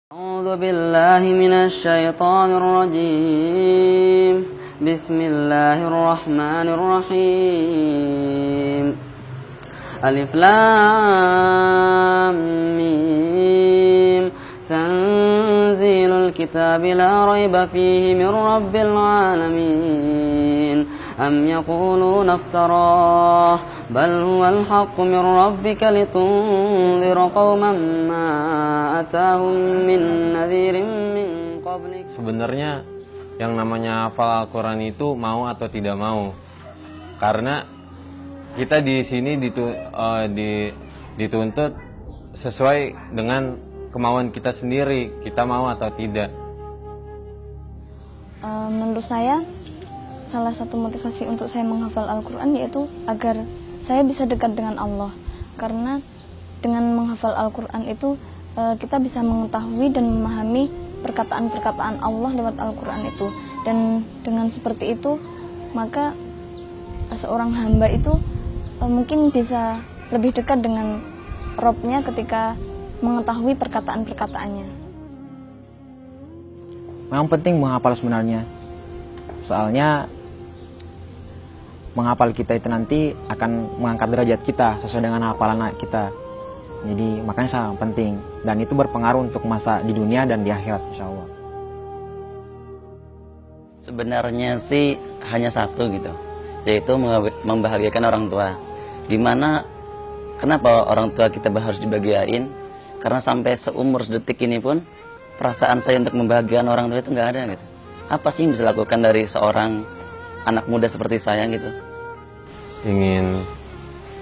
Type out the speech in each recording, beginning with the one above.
أعوذ بالله من الشيطان الرجيم بسم الله الرحمن الرحيم ألف لام ميم تنزيل الكتاب لا ريب فيه من رب العالمين أم يقولون افتراه بل هو الحق من ربك لتنذر قوما ما أتاهم من نذير من قبلك. Sebenarnya yang namanya hafal Al-Quran itu mau atau tidak mau, karena kita di sini dituntut sesuai dengan kemauan kita sendiri, kita mau atau tidak. Menurut saya, salah satu motivasi untuk saya menghafal Al-Quran yaitu agar saya bisa dekat dengan Allah. Karena dengan menghafal Al-Quran itu kita bisa mengetahui dan memahami perkataan-perkataan Allah lewat Al-Quran itu. Dan dengan seperti itu, maka seorang hamba itu mungkin bisa lebih dekat dengan Robnya ketika mengetahui perkataan-perkataannya. Memang penting menghafal sebenarnya. Soalnya menghafal kita itu nanti akan mengangkat derajat kita sesuai dengan hafalan kita. Jadi makanya sangat penting, dan itu berpengaruh untuk masa di dunia dan di akhirat insyaallah. Sebenarnya sih hanya satu gitu, yaitu membahagiakan orang tua. Kenapa orang tua kita harus dibahagiain? Karena sampai seumur detik ini pun perasaan saya untuk membahagiakan orang tua itu nggak ada gitu. Apa sih yang bisa dilakukan dari seorang anak muda seperti saya gitu? Ingin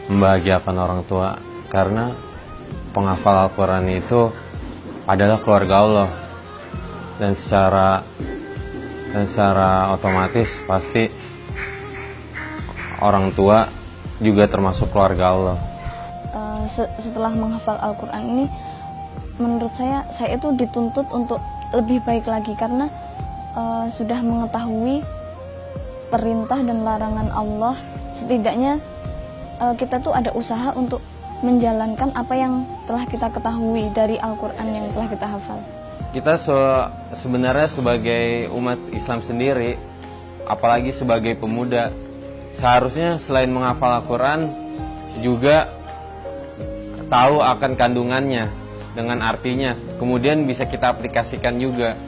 membahagiakan orang tua, karena penghafal Al-Quran itu adalah keluarga Allah, dan secara otomatis pasti orang tua juga termasuk keluarga Allah. Setelah menghafal Al-Quran ini, menurut saya itu dituntut untuk lebih baik lagi, karena sudah mengetahui perintah dan larangan Allah. Setidaknya kita tuh ada usaha untuk menjalankan apa yang telah kita ketahui dari Al-Quran yang telah kita hafal. Kita sebenarnya sebagai umat Islam sendiri, apalagi sebagai pemuda, seharusnya selain menghafal Al-Quran juga tahu akan kandungannya dengan artinya, kemudian bisa kita aplikasikan juga.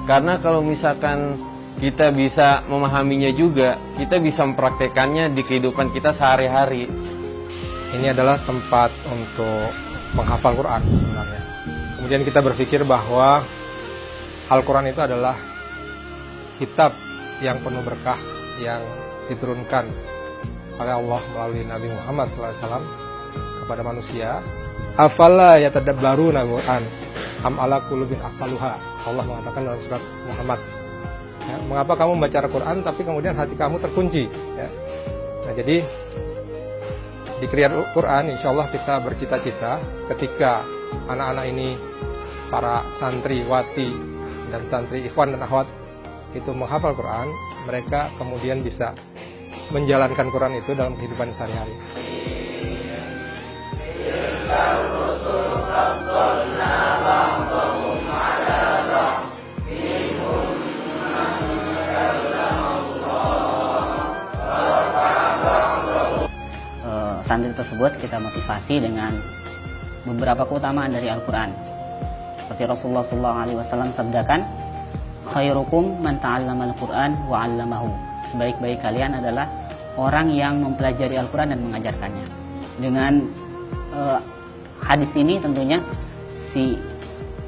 Karena kalau misalkan kita bisa memahaminya juga, kita bisa mempraktekannya di kehidupan kita sehari-hari. Ini adalah tempat untuk menghafal Quran sebenarnya. Kemudian kita berpikir bahwa Al-Quran itu adalah kitab yang penuh berkah yang diturunkan oleh Allah melalui Nabi Muhammad SAW kepada manusia. Afala yatadabbaruna Al-Quran am ala qulubin aqfaluha. Allah mengatakan dalam surat Muhammad, ya, mengapa kamu membaca Al-Quran tapi kemudian hati kamu terkunci, ya. Nah, jadi di Kriyat Quran insya Allah kita bercita-cita ketika anak-anak ini, para santriwati dan santri ikhwan dan akhwat itu menghafal Quran, mereka kemudian bisa menjalankan Quran itu dalam kehidupan sehari-hari. Santri tersebut kita motivasi dengan beberapa keutamaan dari Al-Quran. Seperti Rasulullah SAW sabdakan, khairukum man ta'allama al-Quran wa 'allamahu. Sebaik-baik kalian adalah orang yang mempelajari Al-Quran dan mengajarkannya. Dengan hadis ini tentunya si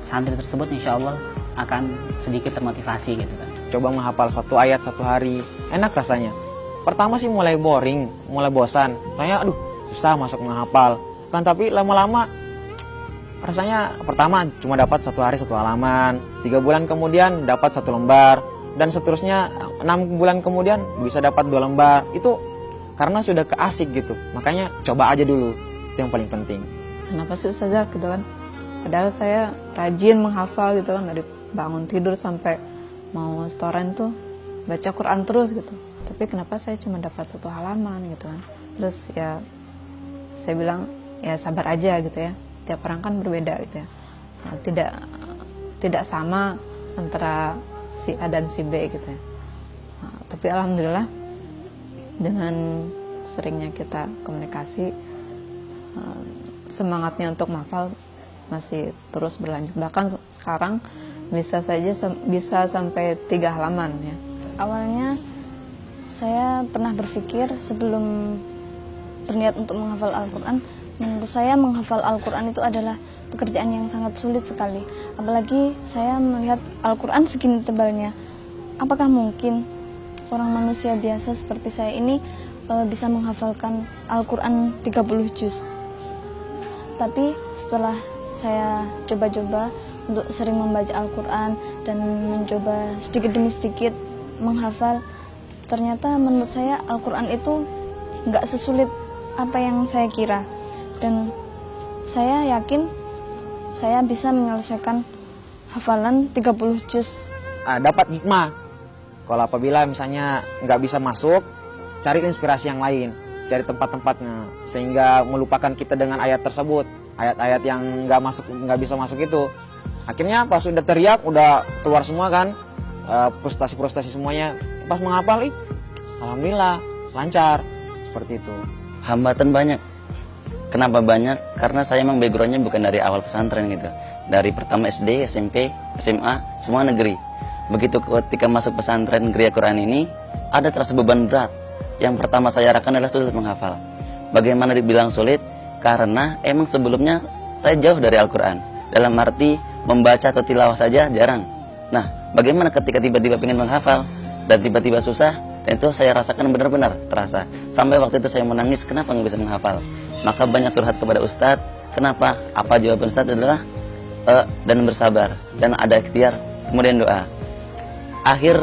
santri tersebut insya Allah akan sedikit termotivasi gitu kan. Coba menghafal satu ayat satu hari, enak rasanya. Pertama sih mulai boring, mulai bosan. Kayak aduh, susah masuk menghafal. Kan tapi lama-lama rasanya pertama cuma dapat satu hari satu halaman, 3 bulan kemudian dapat 1 lembar, dan seterusnya 6 bulan kemudian bisa dapat 2 lembar. Itu karena sudah keasik gitu. Makanya coba aja dulu, itu yang paling penting. Kenapa sih Ustazah gitu kan? Padahal saya rajin menghafal gitu kan, dari bangun tidur sampai mau setoran tuh baca Quran terus gitu. Tapi kenapa saya cuma dapat 1 halaman gitu kan? Terus ya saya bilang ya sabar aja gitu ya. Tiap orang kan berbeda gitu ya. Tidak tidak sama antara si A dan si B gitu ya. Nah, tapi alhamdulillah dengan seringnya kita komunikasi, semangatnya untuk menghafal masih terus berlanjut. Bahkan sekarang bisa sampai 3 halaman ya. Awalnya saya pernah berpikir sebelum berniat untuk menghafal Al-Quran, menurut saya menghafal Al-Quran itu adalah pekerjaan yang sangat sulit sekali. Apalagi saya melihat Al-Quran segini tebalnya. Apakah mungkin orang manusia biasa seperti saya ini bisa menghafalkan Al-Quran 30 juz? Tapi setelah saya coba-coba untuk sering membaca Al-Quran dan mencoba sedikit demi sedikit menghafal, ternyata menurut saya Al-Quran itu nggak sesulit apa yang saya kira. Dan saya yakin saya bisa menyelesaikan hafalan 30 juz. Dapat hikmah. Kalau apabila misalnya nggak bisa masuk, cari inspirasi yang lain, cari tempat-tempatnya, sehingga melupakan kita dengan ayat tersebut, ayat-ayat yang nggak bisa masuk itu. Akhirnya pas udah teriak, udah keluar semua kan, frustasi semuanya, pas menghafal, alhamdulillah lancar, seperti itu. Hambatan banyak. Kenapa banyak? Karena saya emang backgroundnya bukan dari awal pesantren gitu. Dari pertama SD, SMP, SMA, semua negeri. Begitu ketika masuk pesantren Geria Quran ini, ada terasa beban berat. Yang pertama saya rasakan adalah sulit menghafal. Bagaimana dibilang sulit? Karena emang sebelumnya saya jauh dari Al-Quran. Dalam arti membaca atau tilawah saja jarang. Nah, bagaimana ketika tiba-tiba ingin menghafal dan tiba-tiba susah? Dan itu saya rasakan benar-benar terasa. Sampai waktu itu saya menangis, kenapa nggak bisa menghafal? Maka banyak curhat kepada Ustadz. Kenapa? Apa jawaban Ustadz adalah dan bersabar dan ada ikhtiar, kemudian doa. Akhir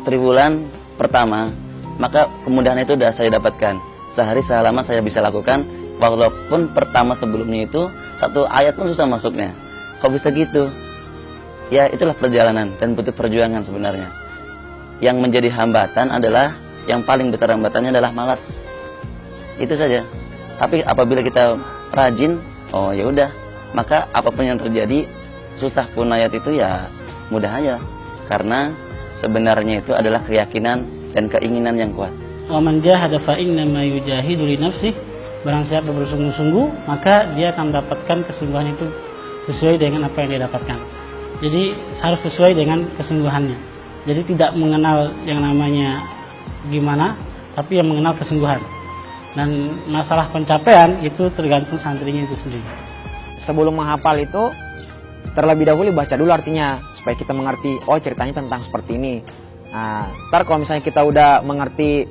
triwulan pertama, maka kemudahan itu sudah saya dapatkan. Sehari sehalaman saya bisa lakukan, walaupun pertama sebelumnya itu 1 ayat pun susah masuknya. Kok bisa gitu? Ya itulah perjalanan dan butuh perjuangan sebenarnya. Yang menjadi hambatan adalah, yang paling besar hambatannya adalah malas. Itu saja. Tapi apabila kita rajin, oh ya udah, maka apapun yang terjadi, susah pun ayat itu ya mudah aja. Karena sebenarnya itu adalah keyakinan dan keinginan yang kuat. Wa man jahada fa innama yujahidu li nafsihi. Barang siapa bersungguh-sungguh, maka dia akan mendapatkan kesungguhan itu sesuai dengan apa yang dia dapatkan. Jadi harus sesuai dengan kesungguhannya. Jadi tidak mengenal yang namanya gimana, tapi yang mengenal kesungguhan. Dan masalah pencapaian itu tergantung santrinya itu sendiri. Sebelum menghafal itu, terlebih dahulu baca dulu artinya, supaya kita mengerti, oh ceritanya tentang seperti ini. Nah, ntar kalau misalnya kita udah mengerti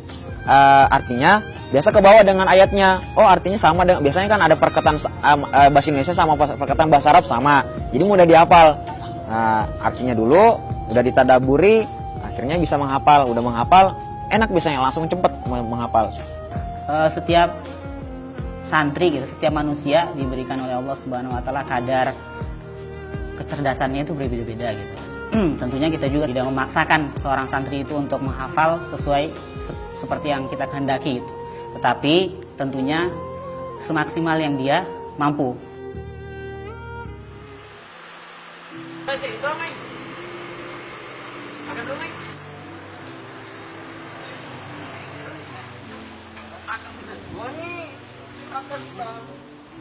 artinya, biasa ke bawah dengan ayatnya. Oh artinya sama dengan, biasanya kan ada perkataan bahasa Indonesia sama perkataan bahasa Arab sama, jadi mudah dihafal. Artinya dulu, udah ditadaburi, akhirnya bisa menghafal. Udah menghafal, enak biasanya langsung cepet menghafal. Setiap santri gitu, setiap manusia diberikan oleh Allah Subhanahu wa taala kadar kecerdasannya itu berbeda-beda gitu. Tentunya kita juga tidak memaksakan seorang santri itu untuk menghafal sesuai seperti yang kita kehendaki gitu. Tetapi tentunya semaksimal yang dia mampu.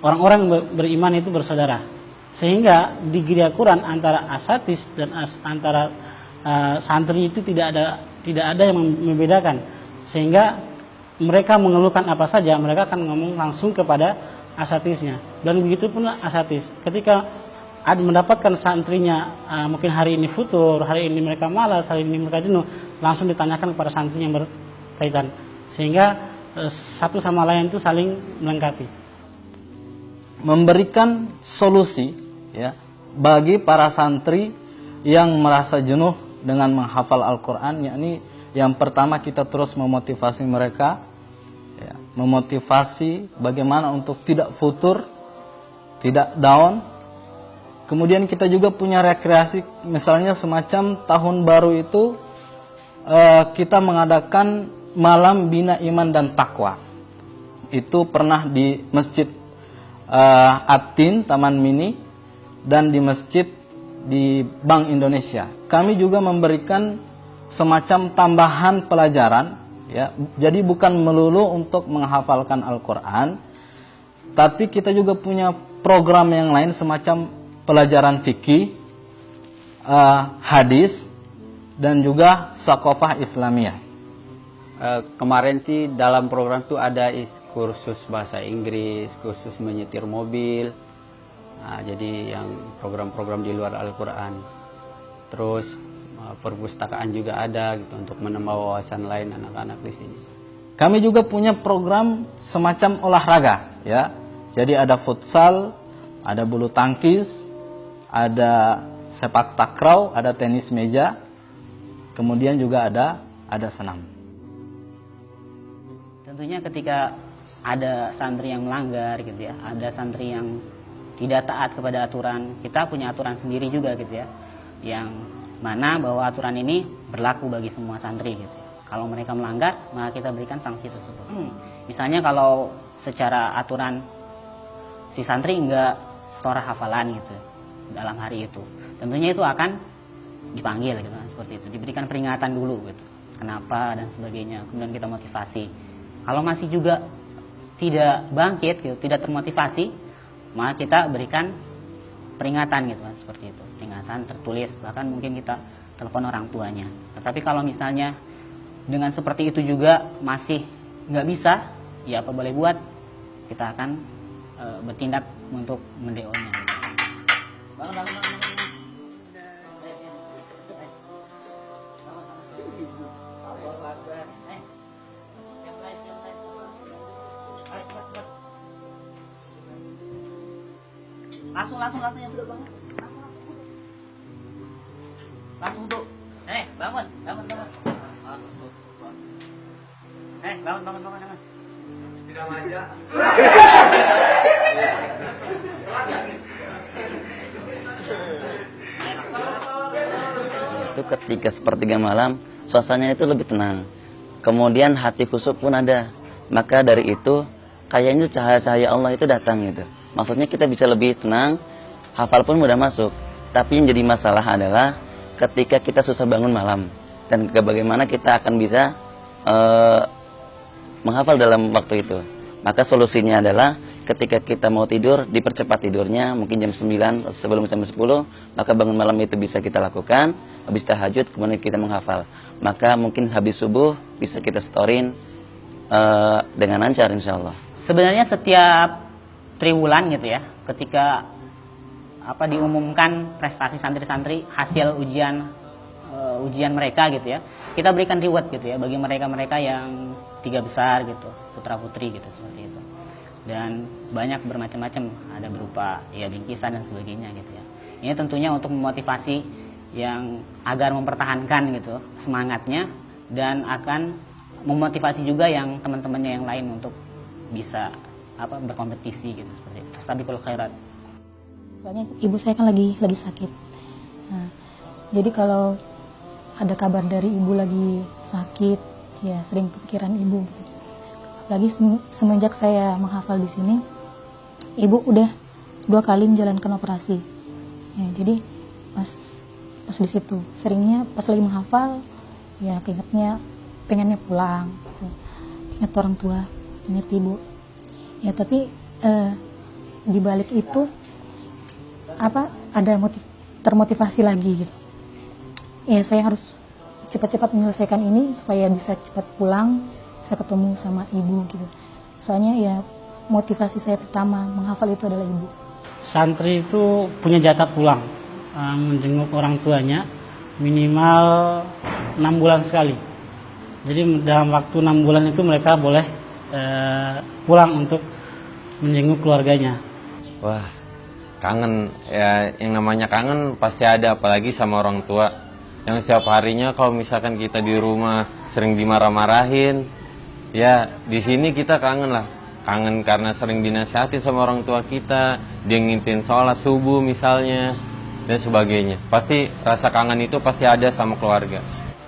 Orang-orang beriman itu bersaudara, sehingga di Geria Quran antara asatis dan antara santri itu tidak ada yang membedakan, sehingga mereka mengeluhkan apa saja mereka akan ngomong langsung kepada asatisnya. Dan begitu pun asatis ketika mendapatkan santrinya mungkin hari ini futur, hari ini mereka malas, hari ini mereka jenuh, langsung ditanyakan kepada santri yang berkaitan, sehingga satu sama lain itu saling melengkapi. Memberikan solusi ya bagi para santri yang merasa jenuh dengan menghafal Al-Quran, yakni yang pertama kita terus memotivasi mereka ya, memotivasi bagaimana untuk tidak futur, tidak down. Kemudian kita juga punya rekreasi, misalnya semacam tahun baru itu kita mengadakan malam bina iman dan takwa. Itu pernah di Masjid At-Tin Taman Mini dan di Masjid di Bank Indonesia, kami juga memberikan semacam tambahan pelajaran, ya. Jadi bukan melulu untuk menghafalkan Al-Quran, tapi kita juga punya program yang lain semacam pelajaran fikih, hadis, dan juga sakofah Islamiyah. Kemarin sih dalam program itu ada kursus bahasa Inggris, kursus menyetir mobil. Nah, jadi yang program-program di luar Al-Quran. Terus perpustakaan juga ada gitu untuk menambah wawasan lain anak-anak di sini. Kami juga punya program semacam olahraga, ya. Jadi ada futsal, ada bulu tangkis, ada sepak takraw, ada tenis meja, kemudian juga ada senam. Tentunya ketika ada santri yang melanggar gitu ya, ada santri yang tidak taat kepada aturan, kita punya aturan sendiri juga gitu ya, yang mana bahwa aturan ini berlaku bagi semua santri gitu. Kalau mereka melanggar, maka kita berikan sanksi tersebut. Misalnya kalau secara aturan si santri enggak setora hafalan gitu dalam hari itu, tentunya itu akan dipanggil gitu kan, seperti itu, diberikan peringatan dulu gitu, kenapa dan sebagainya, kemudian kita motivasi. Kalau masih juga tidak bangkit gitu, tidak termotivasi, maka kita berikan peringatan gitu kan, seperti itu, peringatan tertulis, bahkan mungkin kita telepon orang tuanya. Tetapi kalau misalnya dengan seperti itu juga masih nggak bisa, ya apa boleh buat, kita akan bertindak untuk mendeonya. Langsung yang sudah bangun. Langsung duduk. Bangun. Bangun. Tidak manja. Itu ketika sepertiga malam, suasananya itu lebih tenang. Kemudian hati khusyuk pun ada. Maka dari itu, kayaknya cahaya-cahaya Allah itu datang gitu. Maksudnya kita bisa lebih tenang, hafal pun mudah masuk. Tapi yang jadi masalah adalah ketika kita susah bangun malam. Dan bagaimana kita akan bisa menghafal dalam waktu itu. Maka solusinya adalah ketika kita mau tidur, dipercepat tidurnya, mungkin jam 9 atau sebelum jam 10, maka bangun malam itu bisa kita lakukan, habis tahajud, kemudian kita menghafal. Maka mungkin habis subuh bisa kita storin dengan lancar insya Allah. Sebenarnya setiap triwulan gitu ya, ketika diumumkan prestasi santri-santri hasil ujian mereka gitu ya, kita berikan reward gitu ya bagi mereka-mereka yang 3 besar gitu, putra-putri gitu, seperti itu. Dan banyak bermacam-macam, ada berupa ya bingkisan dan sebagainya gitu ya. Ini tentunya untuk memotivasi yang agar mempertahankan gitu semangatnya, dan akan memotivasi juga yang teman-temannya yang lain untuk bisa berkompetisi gitu, seperti fastabiqul khairat. Soalnya ibu saya kan lagi sakit. Nah, jadi kalau ada kabar dari ibu lagi sakit, ya sering pikiran ibu gitu. Apalagi semenjak saya menghafal di sini, ibu udah 2 kali menjalankan operasi. Ya, jadi pas di situ seringnya pas lagi menghafal, ya keingetnya pengennya pulang, gitu. Ingat orang tua, ingat ibu. Ya tapi di balik itu ada termotivasi lagi gitu. Ya saya harus cepat-cepat menyelesaikan ini supaya bisa cepat pulang, bisa ketemu sama ibu gitu. Soalnya ya motivasi saya pertama menghafal itu adalah ibu. Santri itu punya jatah pulang, menjenguk orang tuanya minimal 6 bulan sekali. Jadi dalam waktu 6 bulan itu mereka boleh pulang untuk menjenguk keluarganya. Wah, kangen ya, yang namanya kangen pasti ada, apalagi sama orang tua yang setiap harinya kalau misalkan kita di rumah sering dimarah-marahin, ya di sini kita kangen lah. Kangen karena sering dinasihatin sama orang tua kita, dia ngintin sholat subuh misalnya dan sebagainya. Pasti rasa kangen itu pasti ada sama keluarga.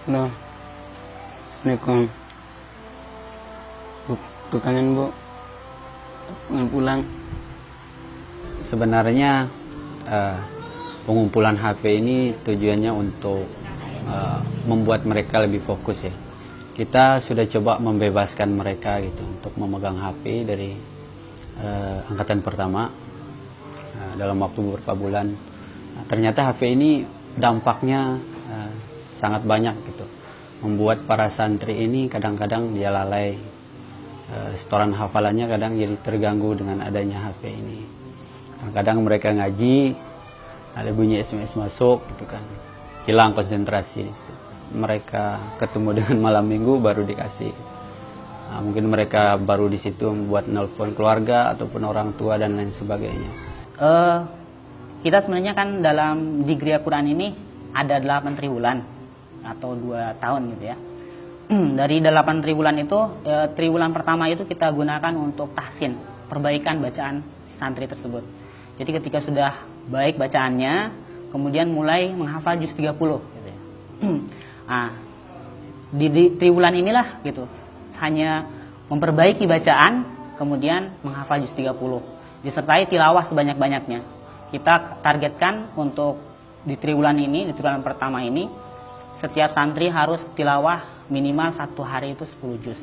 Halo, Assalamualaikum. Bu, kangen Bu, pengen pulang. Sebenarnya pengumpulan HP ini tujuannya untuk membuat mereka lebih fokus ya. Kita sudah coba membebaskan mereka gitu untuk memegang HP dari angkatan pertama dalam waktu beberapa bulan. Ternyata HP ini dampaknya sangat banyak gitu, membuat para santri ini kadang-kadang dia lalai, setoran hafalannya kadang jadi terganggu dengan adanya HP ini. Kadang-kadang mereka ngaji, ada bunyi SMS masuk gitu kan, hilang konsentrasi. Mereka ketemu dengan malam minggu baru dikasih. Nah, mungkin mereka baru di situ membuat nelpon keluarga ataupun orang tua dan lain sebagainya. Kita sebenarnya kan dalam di Gria Quran ini ada 8 triwulan atau 2 tahun gitu ya. Dari 8 triwulan itu, triwulan pertama itu kita gunakan untuk tahsin, perbaikan bacaan si santri tersebut. Jadi ketika sudah baik bacaannya, kemudian mulai menghafal juz 30 gitu ya. Nah, di triwulan inilah gitu, hanya memperbaiki bacaan, kemudian menghafal juz 30, disertai tilawah sebanyak-banyaknya. Kita targetkan untuk di triwulan ini, di triwulan pertama ini, setiap santri harus tilawah minimal 1 hari itu 10 juz.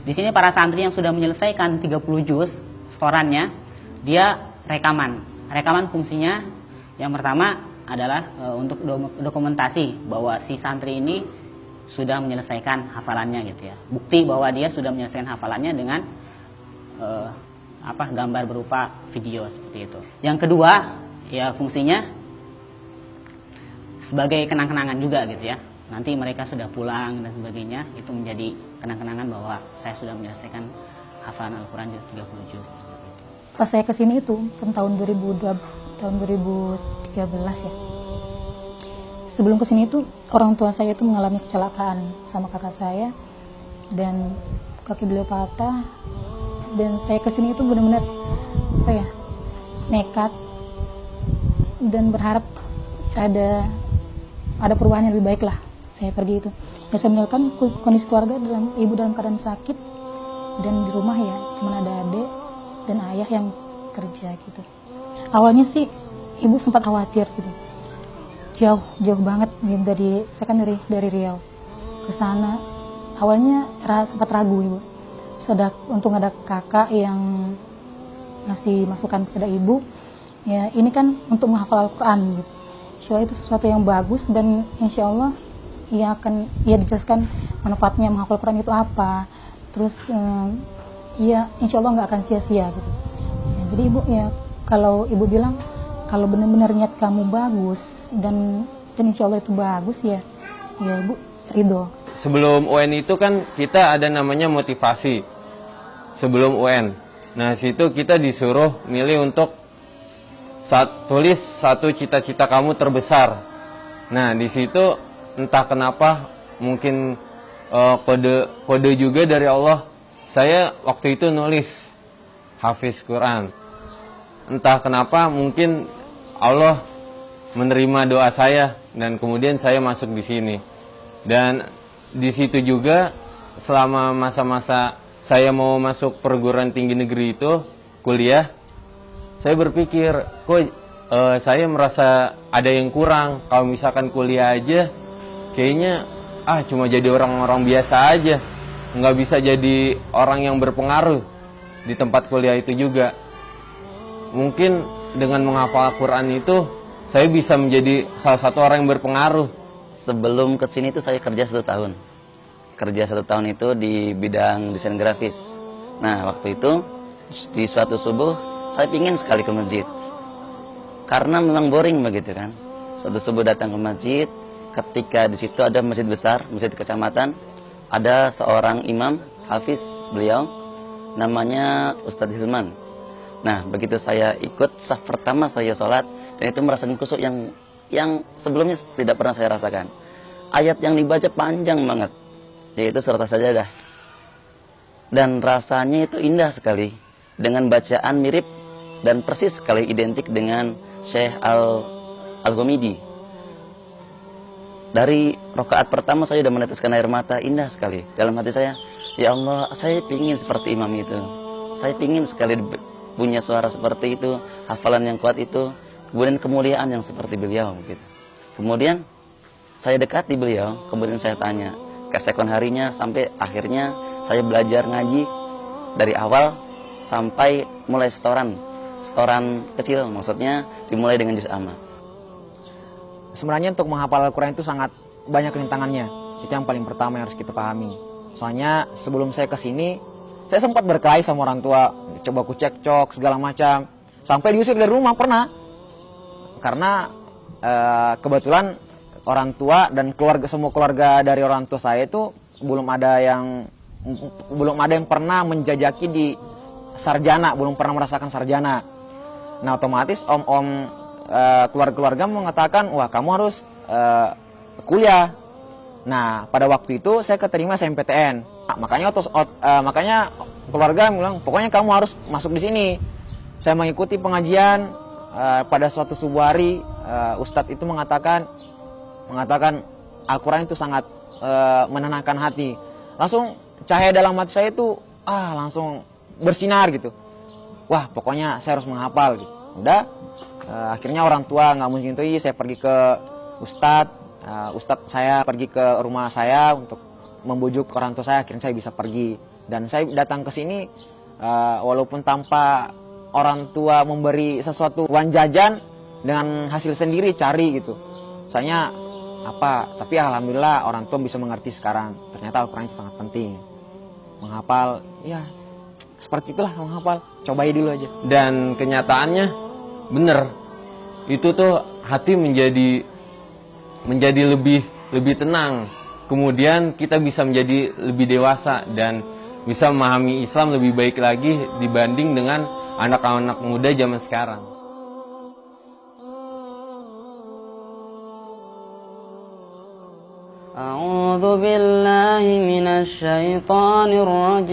Di sini para santri yang sudah menyelesaikan 30 juz setorannya, dia rekaman. Rekaman fungsinya yang pertama adalah untuk dokumentasi bahwa si santri ini sudah menyelesaikan hafalannya gitu ya. Bukti bahwa dia sudah menyelesaikan hafalannya dengan gambar berupa video seperti itu. Yang kedua, ya fungsinya sebagai kenang-kenangan juga gitu ya. Nanti mereka sudah pulang dan sebagainya, itu menjadi kenang-kenangan bahwa saya sudah menyelesaikan hafalan Al-Quran 30 juz. Pas saya kesini itu tahun 2013 ya. Sebelum kesini itu orang tua saya itu mengalami kecelakaan sama kakak saya dan kaki beliau patah, dan saya kesini itu benar-benar nekat dan berharap ada perubahan yang lebih baik lah. Saya pergi itu ya, saya melihatkan kondisi keluarga ibu dalam keadaan sakit, dan di rumah ya cuma ada adik dan ayah yang kerja gitu. Awalnya sih ibu sempat khawatir gitu, jauh banget gitu, saya kan dari Riau ke sana. Awalnya sempat ragu ibu. Untung ada kakak yang ngasih masukan kepada ibu, ya ini kan untuk menghafal Al-Quran gitu. Insya Allah itu sesuatu yang bagus, dan insya Allah ia dijelaskan manfaatnya menghafal Al-Quran itu apa. Terus insya Allah nggak akan sia-sia gitu. Ya, jadi ibu ya, kalau ibu bilang kalau benar-benar niat kamu bagus dan insya Allah itu bagus ya ibu ridho. Sebelum UN itu kan kita ada namanya motivasi sebelum UN. Nah situ kita disuruh milih untuk tulis satu cita-cita kamu terbesar. Nah di situ entah kenapa mungkin kode juga dari Allah. Saya waktu itu nulis hafiz Quran. Entah kenapa mungkin Allah menerima doa saya dan kemudian saya masuk di sini. Dan di situ juga selama masa-masa saya mau masuk perguruan tinggi negeri itu kuliah, saya berpikir kok saya merasa ada yang kurang. Kalau misalkan kuliah aja kayaknya cuma jadi orang-orang biasa aja, nggak bisa jadi orang yang berpengaruh di tempat kuliah itu juga. Mungkin dengan menghafal Al-Quran itu saya bisa menjadi salah satu orang yang berpengaruh. Sebelum kesini itu saya kerja 1 tahun. Kerja 1 tahun itu di bidang desain grafis. Nah waktu itu di suatu subuh saya pingin sekali ke masjid, karena memang boring begitu kan. Suatu subuh datang ke masjid, ketika di situ ada masjid besar, masjid kecamatan, ada seorang imam hafiz beliau, namanya Ustadz Hilman. Nah begitu saya ikut saf pertama saya sholat, dan itu merasakan khusyuk yang sebelumnya tidak pernah saya rasakan. Ayat yang dibaca panjang banget, yaitu surat As-Sajdah, dan rasanya itu indah sekali, dengan bacaan mirip dan persis sekali identik dengan Syekh Al-Ghamidi. Dari rakaat pertama saya sudah meneteskan air mata, indah sekali. Dalam hati saya, ya Allah, saya ingin seperti imam itu. Saya ingin sekali punya suara seperti itu, hafalan yang kuat itu. kemudian kemuliaan yang seperti beliau gitu. Kemudian saya dekati beliau, kemudian saya tanya keesokan harinya sampai akhirnya saya belajar ngaji dari awal sampai mulai setoran kecil, maksudnya dimulai dengan juz amma. Sebenarnya untuk menghafal Al-Quran itu sangat banyak rintangannya. Itu yang paling pertama yang harus kita pahami. Soalnya sebelum saya kesini, saya sempat berkelahi sama orang tua, coba aku cekcok segala macam, sampai diusir dari rumah pernah. Karena kebetulan orang tua dan semua keluarga dari orang tua saya itu belum ada yang pernah menjajaki di sarjana, belum pernah merasakan sarjana. Nah otomatis keluarga mengatakan, wah kamu harus kuliah. Nah pada waktu itu saya keterima SNMPTN. Makanya keluarga bilang, pokoknya kamu harus masuk di sini. Saya mengikuti pengajian pada suatu subuh hari, Ustadz itu mengatakan Al-Quran itu sangat menenangkan hati. Langsung cahaya dalam hati saya itu langsung bersinar gitu. Wah pokoknya saya harus menghafal gitu. Udah akhirnya orang tua nggak mungkin itu, saya pergi ke Ustadz saya pergi ke rumah saya untuk membujuk orang tua saya, akhirnya saya bisa pergi. Dan saya datang ke sini walaupun tanpa orang tua memberi sesuatu uang jajan, dengan hasil sendiri cari gitu. Soalnya tapi alhamdulillah orang tua bisa mengerti sekarang. Ternyata Al-Quran itu sangat penting. Menghafal, ya seperti itulah menghafal. Cobai dulu aja. Dan kenyataannya bener, itu tuh hati menjadi lebih tenang. Kemudian kita bisa menjadi lebih dewasa dan bisa memahami Islam lebih baik lagi dibanding dengan anak-anak muda zaman sekarang. A'udzu billahi minasy syaithanir rajim.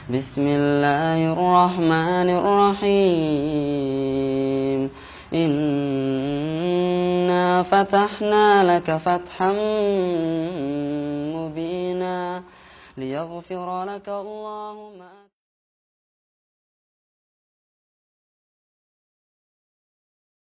Bismillahirrahmanirrahim. Inna fatahna laka fathan mubina liyaghfira laka Allahu ma